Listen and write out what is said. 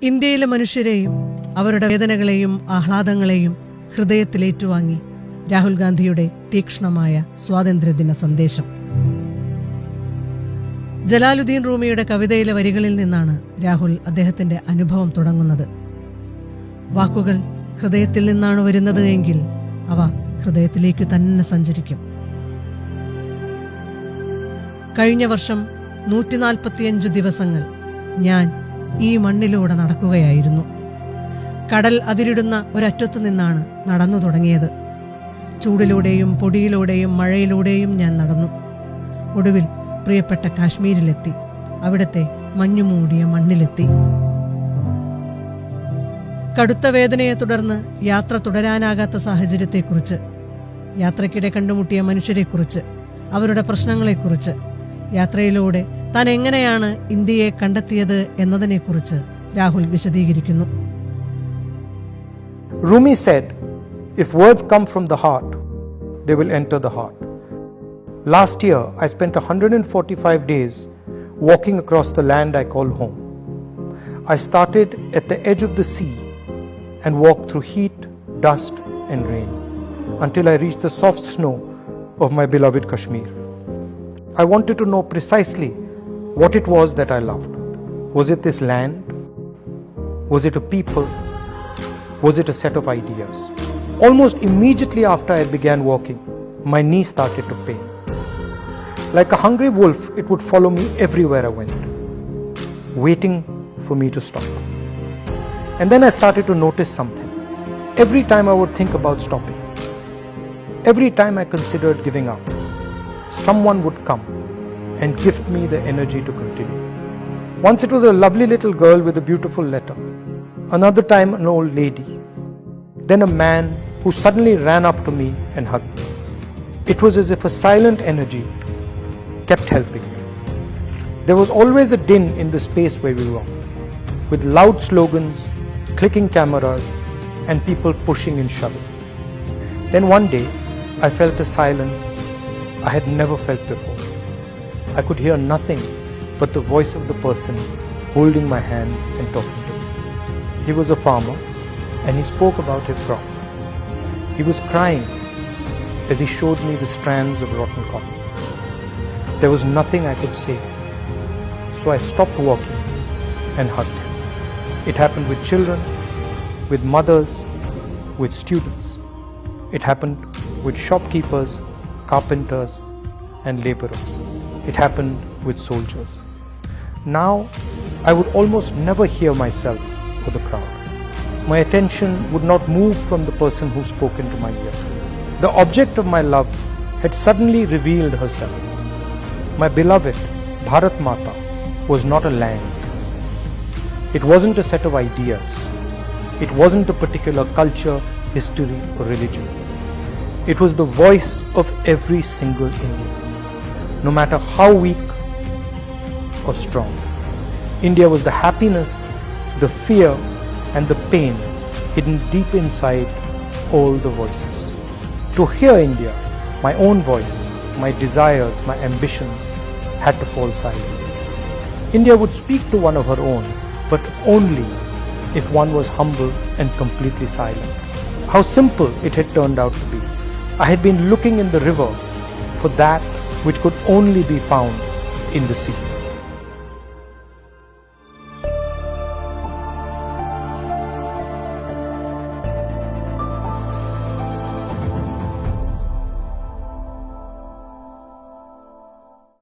ഇന്ത്യയിലെ മനുഷ്യരെയും അവരുടെ വേദനകളെയും ആഹ്ലാദങ്ങളെയും ഹൃദയത്തിലേറ്റുവാങ്ങി രാഹുൽ ഗാന്ധിയുടെ തീക്ഷ്ണമായ സ്വാതന്ത്ര്യദിന സന്ദേശം. ജലാലുദ്ദീൻ റൂമിയുടെ കവിതയിലെ വരികളിൽ നിന്നാണ് രാഹുൽ അദ്ദേഹത്തിന്റെ അനുഭവം തുടങ്ങുന്നത്. വാക്കുകൾ ഹൃദയത്തിൽ നിന്നാണ് വരുന്നത് എങ്കിൽ അവ ഹൃദയത്തിലേക്ക് തന്നെ സഞ്ചരിക്കും. കഴിഞ്ഞ വർഷം 145 ദിവസങ്ങൾ ഞാൻ ഈ മണ്ണിലൂടെ നടക്കുകയായിരുന്നു. കടൽ അതിരിടുന്ന ഒരറ്റത്തു നിന്നാണ് നടന്നു തുടങ്ങിയത്. ചൂടിലൂടെയും പൊടിയിലൂടെയും മഴയിലൂടെയും ഞാൻ നടന്നു. ഒടുവിൽ പ്രിയപ്പെട്ട കാശ്മീരിലെത്തി. അവിടത്തെ മഞ്ഞുമൂടിയ മണ്ണിലെത്തി. കടുത്ത വേദനയെ തുടർന്ന് യാത്ര തുടരാനാകാത്ത സാഹചര്യത്തെക്കുറിച്ച്, യാത്രയ്ക്കിടെ കണ്ടുമുട്ടിയ മനുഷ്യരെക്കുറിച്ച്, അവരുടെ പ്രശ്നങ്ങളെക്കുറിച്ച്, യാത്രയിലൂടെ താൻ എങ്ങനെയാണ് ഇന്ത്യയെ കണ്ടെത്തിയത് എന്നതിനെക്കുറിച്ച് രാഹുൽ വിശദീകരിക്കുന്നു. Rumi said, if words come from the heart, they will enter the heart. Last year, I spent 145 days walking across the land I call home. I started at the edge of the sea and walked through heat, dust and rain until I reached the soft snow of my beloved Kashmir. I wanted to know precisely what it was that I loved. Was it this land? Was it a people? Was it a set of ideas? Almost immediately after I began walking, my knee started to pain. Like a hungry wolf, it would follow me everywhere I went, waiting for me to stop. And then I started to notice something. Every time I would think about stopping, every time I considered giving up, someone would come and gift me the energy to continue. Once it was a lovely little girl with a beautiful letter. Another time an old lady. Then a man who suddenly ran up to me and hugged me. It was as if a silent energy kept helping me. There was always a din in the space where we were, with loud slogans, clicking cameras, and people pushing and shoving. Then one day, I felt a silence I had never felt before. I could hear nothing but the voice of the person holding my hand and talking to me. He was a farmer and he spoke about his crop. He was crying as he showed me the strands of rotten cotton. There was nothing I could say, so I stopped walking and hugged him. It happened with children, with mothers, with students. It happened with shopkeepers, carpenters, and laborers. It happened with soldiers. Now, I would almost never hear myself or the crowd. My attention would not move from the person who spoke into my ear. The object of my love had suddenly revealed herself. My beloved Bharat Mata was not a land. It wasn't a set of ideas. It wasn't a particular culture, history, or religion. It was the voice of every single Indian, no matter how weak or strong. India was the happiness, the fear, and the pain hidden deep inside all the voices. To hear India, my own voice, my desires, my ambitions had to fall silent. India would speak to one of her own, but only if one was humble and completely silent. How simple it had turned out to be. I had been looking in the river for that which could only be found in the sea.